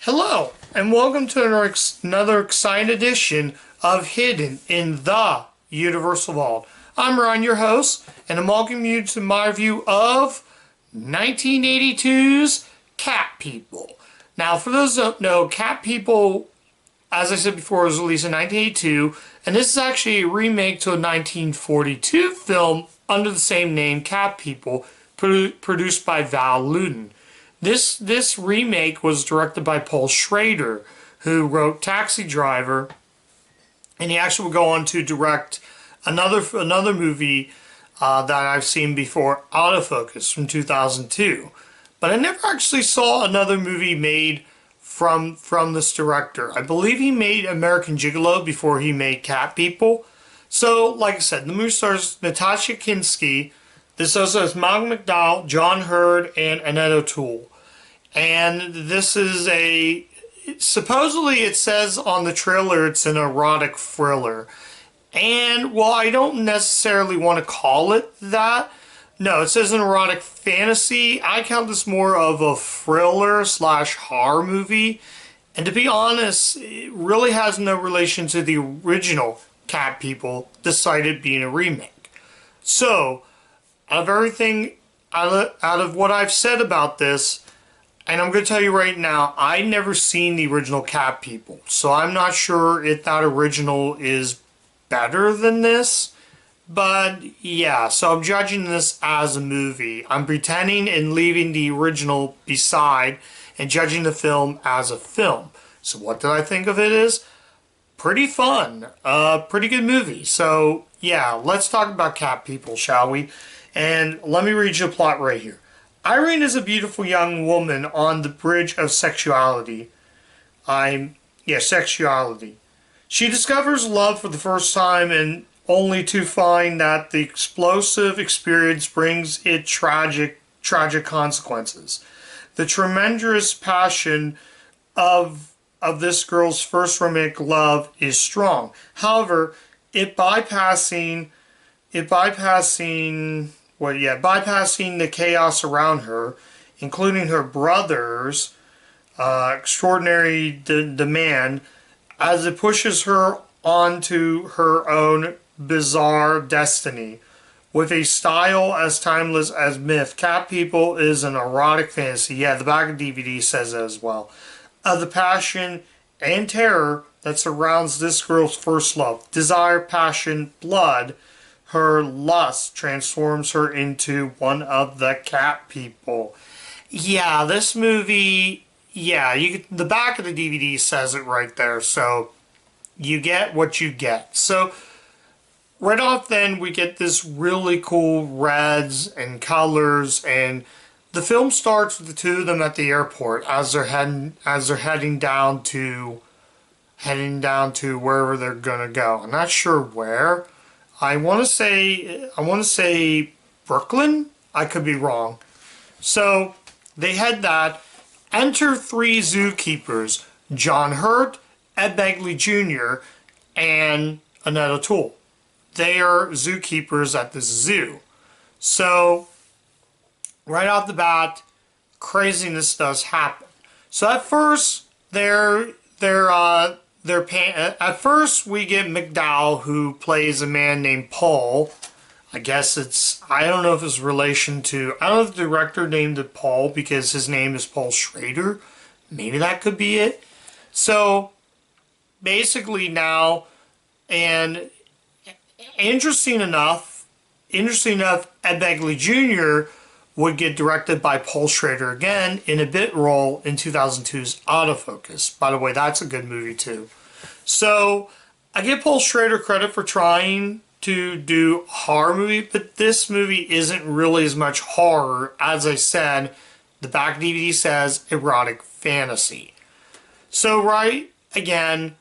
Hello, and welcome to another exciting edition of Hidden in the Universal Vault. I'm Ron, your host, and I'm welcoming you to my review of 1982's Cat People. Now, for those who don't know, Cat People, as I said before, was released in 1982, and this is actually a remake to a 1942 film under the same name, Cat People, produced by Val Lewton. This remake was directed by Paul Schrader, who wrote Taxi Driver, and he actually will go on to direct another movie that I've seen before, Autofocus, from 2002. But I never actually saw another movie made from this director. I believe he made American Gigolo before he made Cat People. So, like I said, the movie stars Natasha Kinski. This also has Malcolm McDowell, John Hurd, and Annette O'Toole. And this is supposedly it says on the trailer it's an erotic thriller. And while I don't necessarily want to call it that, no, it says an erotic fantasy. I count this more of a thriller / horror movie. And to be honest, it really has no relation to the original Cat People, despite it being a remake. So, out of everything, out of what I've said about this, and I'm going to tell you right now, I never seen the original Cat People, so I'm not sure if that original is better than this. But yeah, so I'm judging this as a movie. I'm pretending and leaving the original beside and judging the film as a film. So what did I think of it is? Pretty fun. Pretty good movie. So yeah, let's talk about Cat People, shall we? And let me read you the plot right here. Irene is a beautiful young woman on the bridge of sexuality. Sexuality. She discovers love for the first time and only to find that the explosive experience brings it tragic consequences. The tremendous passion of this girl's first romantic love is strong. However, bypassing the chaos around her, including her brother's extraordinary demand, as it pushes her onto her own bizarre destiny. With a style as timeless as myth, Cat People is an erotic fantasy. Yeah, the back of the DVD says that as well. Of the passion and terror that surrounds this girl's first love. Desire, passion, blood. Her lust transforms her into one of the Cat People. Yeah, this movie, the back of the DVD says it right there, so you get what you get. So, right off then, we get this really cool reds and colors, and the film starts with the two of them at the airport as they're heading down to wherever they're gonna go. I'm not sure where. I want to say Brooklyn. I could be wrong. So they had that. Enter three zookeepers: John Hurt, Ed Begley Jr., and Annette O'Toole. They are zookeepers at this zoo. So right off the bat, craziness does happen. So at first at first, we get McDowell, who plays a man named Paul. I don't know if it's relation to, I don't know if the director named it Paul because his name is Paul Schrader. Maybe that could be it. So, basically now, and interesting enough, Ed Begley Jr. would get directed by Paul Schrader again in a bit role in 2002's Autofocus. By the way, that's a good movie too. So, I give Paul Schrader credit for trying to do a horror movie, but this movie isn't really as much horror. As I said, the back DVD says erotic fantasy. So, right, again,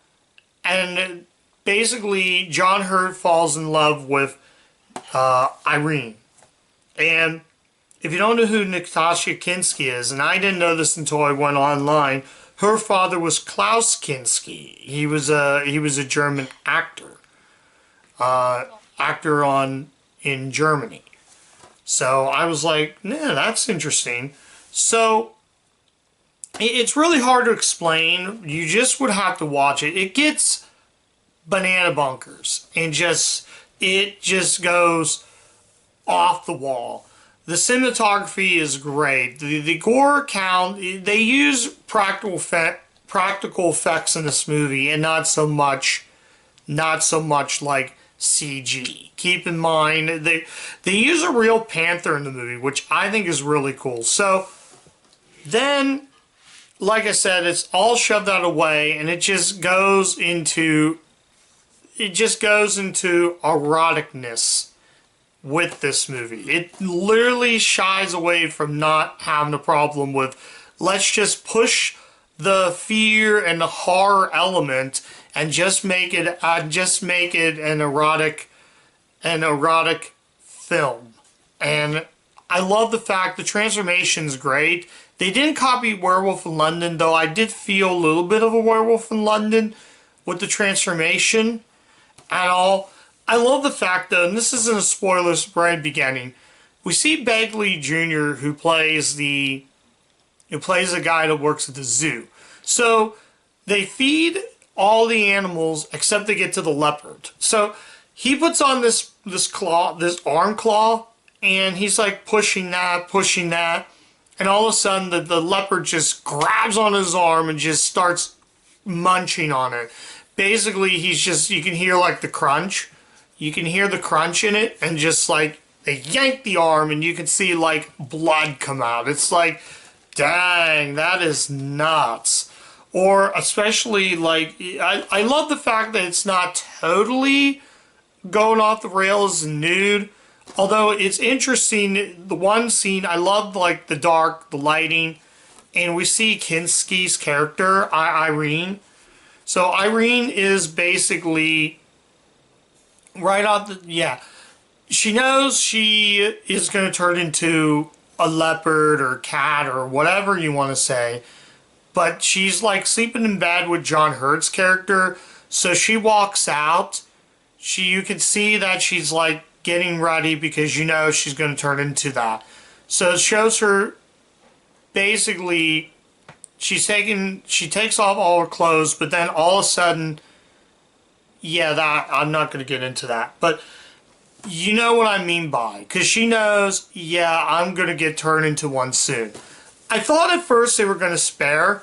and basically John Hurt falls in love with Irene. And if you don't know who Natasha Kinski is, and I didn't know this until I went online, her father was Klaus Kinski. He was a German actor, in Germany. So I was like, yeah, that's interesting. So It's really hard to explain. You just would have to watch it. It gets banana bunkers and it just goes off the wall. The cinematography is great. The gore count, they use practical effects in this movie and not so much like CG. Keep in mind they use a real panther in the movie, which I think is really cool. So then, like I said, it's all shoved out of the way, and it just goes into eroticness with this movie. It literally shies away from not having a problem with, let's just push the fear and the horror element and just make it an erotic film. And I love the fact the transformation's great. They didn't copy Werewolf in London, though I did feel a little bit of a Werewolf in London with the transformation and all. I love the fact, though, and this isn't a spoiler right at the beginning, we see Bagley Jr., who plays the guy that works at the zoo. So they feed all the animals except they get to the leopard. So he puts on this arm claw, and he's like pushing that, and all of a sudden the leopard just grabs on his arm and just starts munching on it. Basically, you can hear like the crunch. You can hear the crunch in it, and just like they yank the arm and you can see like blood come out. It's like, dang, that is nuts. Or especially like, I love the fact that it's not totally going off the rails and nude. Although it's interesting, the one scene, I love like the dark, the lighting, and we see Kinski's character, Irene. So Irene is basically she knows she is going to turn into a leopard or cat or whatever you want to say, but she's like sleeping in bed with John Hurt's character, so she walks out. You can see that she's like getting ready because she's going to turn into that. So it shows her basically she takes off all her clothes, but then all of a sudden, I'm not going to get into that, but you know what I mean by, because she knows, I'm going to get turned into one soon. I thought at first they were going to spare,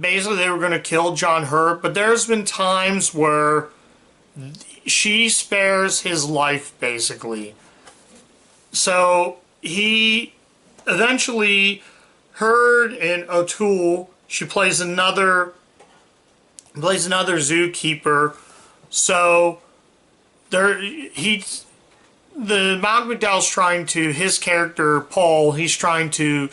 basically they were going to kill John Hurt, but there's been times where she spares his life, basically. So he eventually, Hurd and O'Toole, she plays another zookeeper. So the Malcolm McDowell's trying to, his character Paul, he's trying to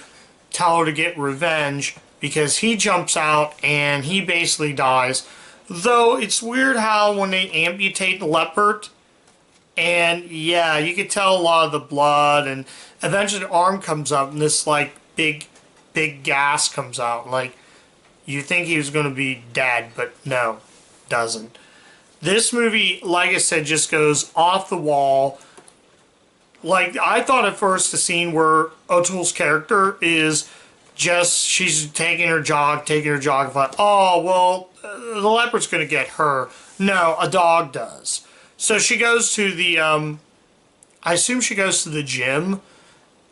tell her to get revenge because he jumps out and he basically dies. Though it's weird how when they amputate the leopard, and you could tell a lot of the blood, and eventually the arm comes up and this like big gas comes out. Like, you think he was going to be dead, but no, doesn't. This movie, like I said, just goes off the wall. Like, I thought at first the scene where O'Toole's character is just, she's taking her jog, I thought, oh, well, the leopard's going to get her. No, a dog does. So she goes to the, I assume she goes to the gym,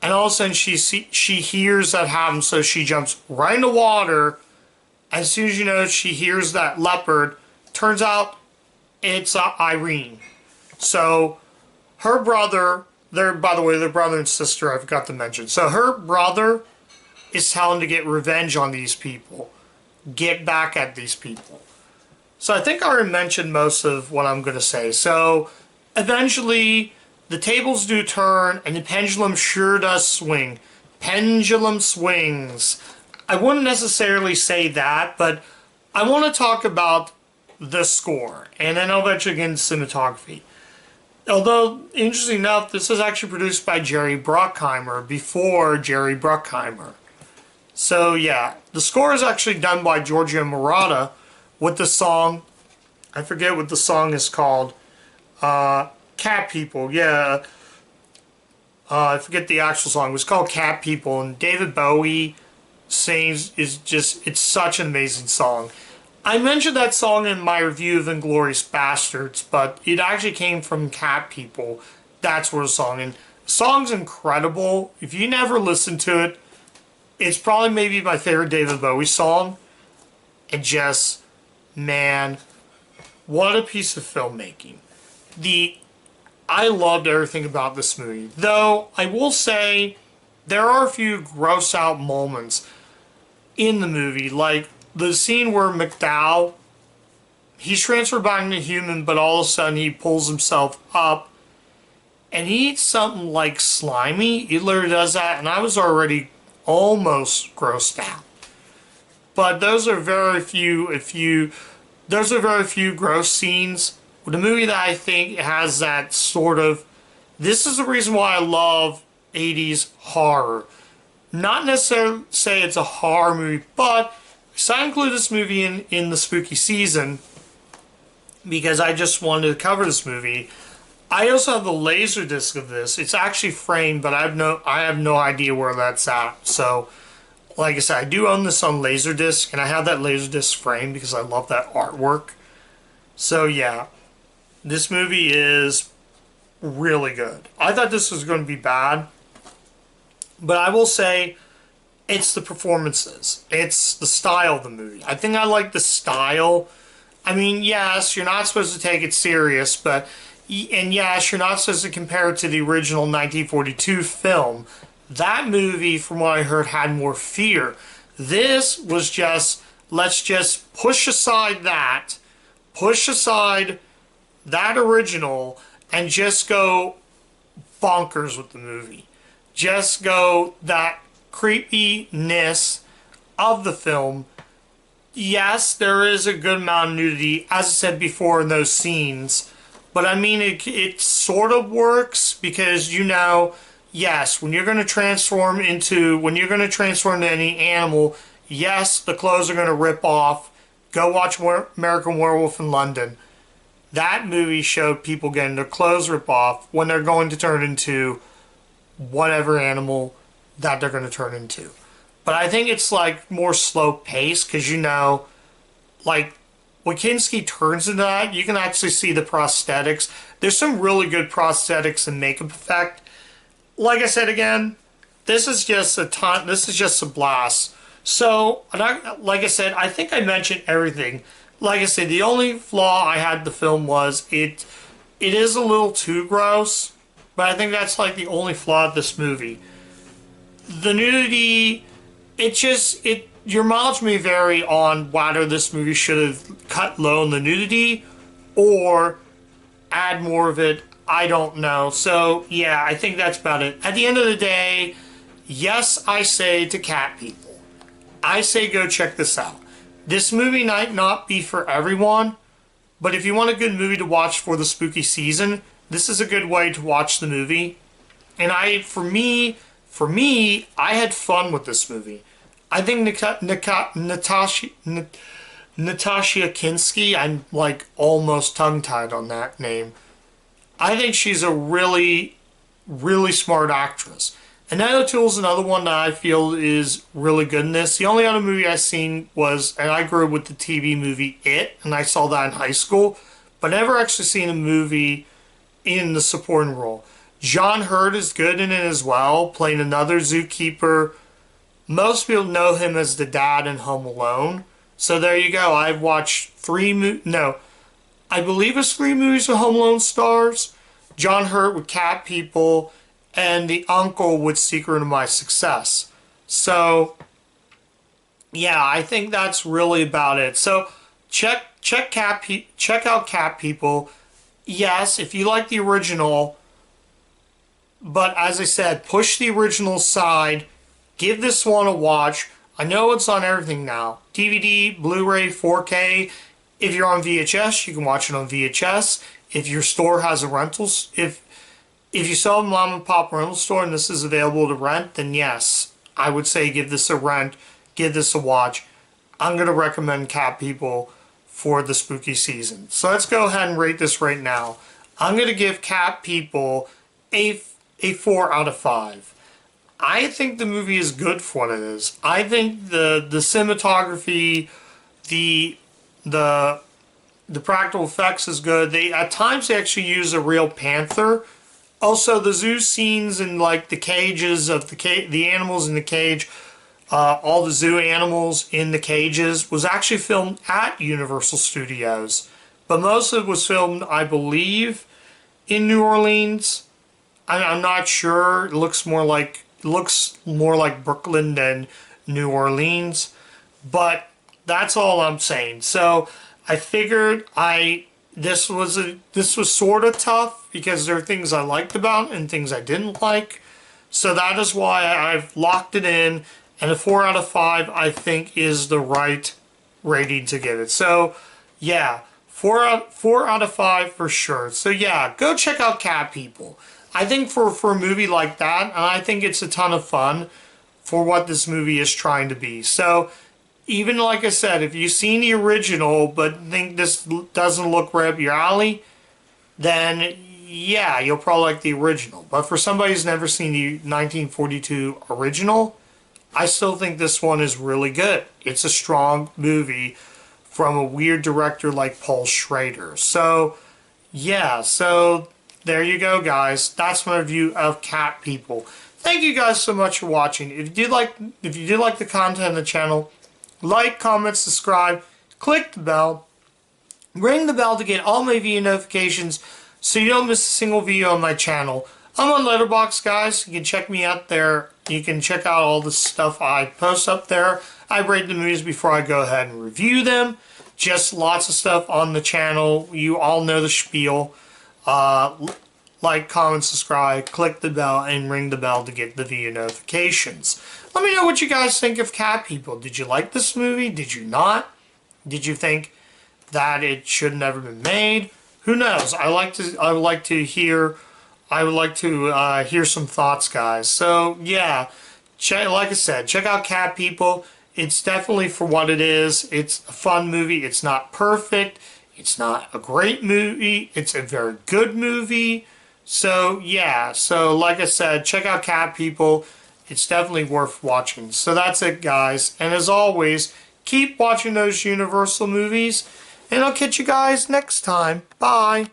and all of a sudden she hears that happen, so she jumps right in the water. As soon as she hears that leopard, turns out it's Irene. So her brother, by the way, they're brother and sister, I forgot to mention. So her brother is telling to get revenge on these people. Get back at these people. So I think I already mentioned most of what I'm going to say. So eventually the tables do turn and the pendulum sure does swing. Pendulum swings. I wouldn't necessarily say that, but I want to talk about the score, and then I'll eventually get into cinematography. Although, interesting enough, this is actually produced by Jerry Bruckheimer before Jerry Bruckheimer. So the score is actually done by Giorgio Moroder with the song, I forget what the song is called, Cat People, I forget the actual song. It was called Cat People, and David Bowie sings it's such an amazing song. I mentioned that song in my review of Inglourious Bastards, but it actually came from Cat People. That's where the song, and the song's incredible. If you never listened to it, it's probably maybe my favorite David Bowie song. And just, man, what a piece of filmmaking. I loved everything about this movie. Though, I will say, there are a few gross out moments in the movie. Like, the scene where McDowell, he's transferred back into human, but all of a sudden he pulls himself up. And he eats something like slimy. He literally does that, and I was already almost grossed out. But those are very few, those are very few gross scenes. With a movie that I think has that sort of, this is the reason why I love 80s horror. Not necessarily say it's a horror movie, but so I include this movie in the spooky season because I just wanted to cover this movie. I also have the laser disc of this. It's actually framed, but I have no idea where that's at. So, like I said, I do own this on Laserdisc, and I have that Laserdisc frame because I love that artwork. So yeah, this movie is really good. I thought this was going to be bad, but I will say it's the performances. It's the style of the movie. I think I like the style. I mean, yes, you're not supposed to take it serious, and yes, you're not supposed to compare it to the original 1942 film. That movie, from what I heard, had more fear. This was just, let's just push aside that original, and just go bonkers with the movie. Just go that creepiness of the film. Yes, there is a good amount of nudity, as I said before, in those scenes. But I mean, it sort of works because, yes, when you're going to transform into any animal, yes, the clothes are going to rip off. Go watch American Werewolf in London. That movie showed people getting their clothes ripped off when they're going to turn into whatever animal that they're going to turn into. But I think it's like more slow paced because, like when Kinski turns into that, you can actually see the prosthetics. There's some really good prosthetics and makeup effect. Like I said again, this is just a blast. So, like I said, I think I mentioned everything. Like I said, the only flaw I had in the film was it is a little too gross, but I think that's like the only flaw of this movie. The nudity, your mileage may vary on whether this movie should have cut low on the nudity or add more of it. I don't know. So, yeah, I think that's about it. At the end of the day, yes, I say to cat people, I say go check this out. This movie might not be for everyone, but if you want a good movie to watch for the spooky season, this is a good way to watch the movie. And for me, I had fun with this movie. I think Natasha Kinski, I'm like almost tongue-tied on that name. I think she's a really, really smart actress. And Natalie O'Toole's another one that I feel is really good in this. The only other movie I've seen was, and I grew up with the TV movie It, and I saw that in high school, but never actually seen a movie in the supporting role. John Hurt is good in it as well, playing another zookeeper. Most people know him as the dad in Home Alone. So there you go. I've watched I believe it's 3 movies with Home Alone stars. John Hurt with Cat People, and the uncle with Secret of My Success. So, yeah, I think that's really about it. So, check out Cat People. Yes, if you like the original, but as I said, push the original aside. Give this one a watch. I know it's on everything now. DVD, Blu-ray, 4K. If you're on VHS, you can watch it on VHS. If your store has a rentals, if you sell a mom and pop rental store and this is available to rent, then yes, I would say give this a rent, give this a watch. I'm going to recommend Cat People for the spooky season. So let's go ahead and rate this right now. I'm going to give Cat People a 4 out of 5. I think the movie is good for what it is. I think the cinematography, the the the practical effects is good. They at times they actually use a real panther. Also, the zoo scenes and like the cages of the animals in the cage, all the zoo animals in the cages was actually filmed at Universal Studios, but most of it was filmed, I believe, in New Orleans. I'm not sure. It looks more like Brooklyn than New Orleans, but that's all I'm saying. So I figured this was sort of tough because there are things I liked about it and things I didn't like. So that is why I've locked it in, and a 4 out of 5 I think is the right rating to give it. So yeah, 4 out of 5 for sure. So yeah, go check out Cat People. I think for a movie like that, and I think it's a ton of fun for what this movie is trying to be. So even like I said, if you've seen the original but think this doesn't look right up your alley, then yeah, you'll probably like the original. But for somebody who's never seen the 1942 original, I still think this one is really good. It's a strong movie from a weird director like Paul Schrader. So yeah, so there you go, guys. That's my review of Cat People. Thank you guys so much for watching. If you did like the content of the channel, like, comment, subscribe, click the bell, ring the bell to get all my video notifications so you don't miss a single video on my channel. I'm on Letterboxd, guys. You can check me out there. You can check out all the stuff I post up there. I rate the movies before I go ahead and review them. Just lots of stuff on the channel. You all know the spiel. Like, comment, subscribe, click the bell, and ring the bell to get the video notifications. Let me know what you guys think of Cat People. Did you like this movie? Did you not? Did you think that it should have never been made? Who knows? I would like to hear some thoughts, guys. So yeah, like I said, check out Cat People. It's definitely for what it is. It's a fun movie. It's not perfect. It's not a great movie. It's a very good movie. So yeah, so like I said, check out Cat People. It's definitely worth watching. So that's it, guys. And as always, keep watching those Universal movies. And I'll catch you guys next time. Bye.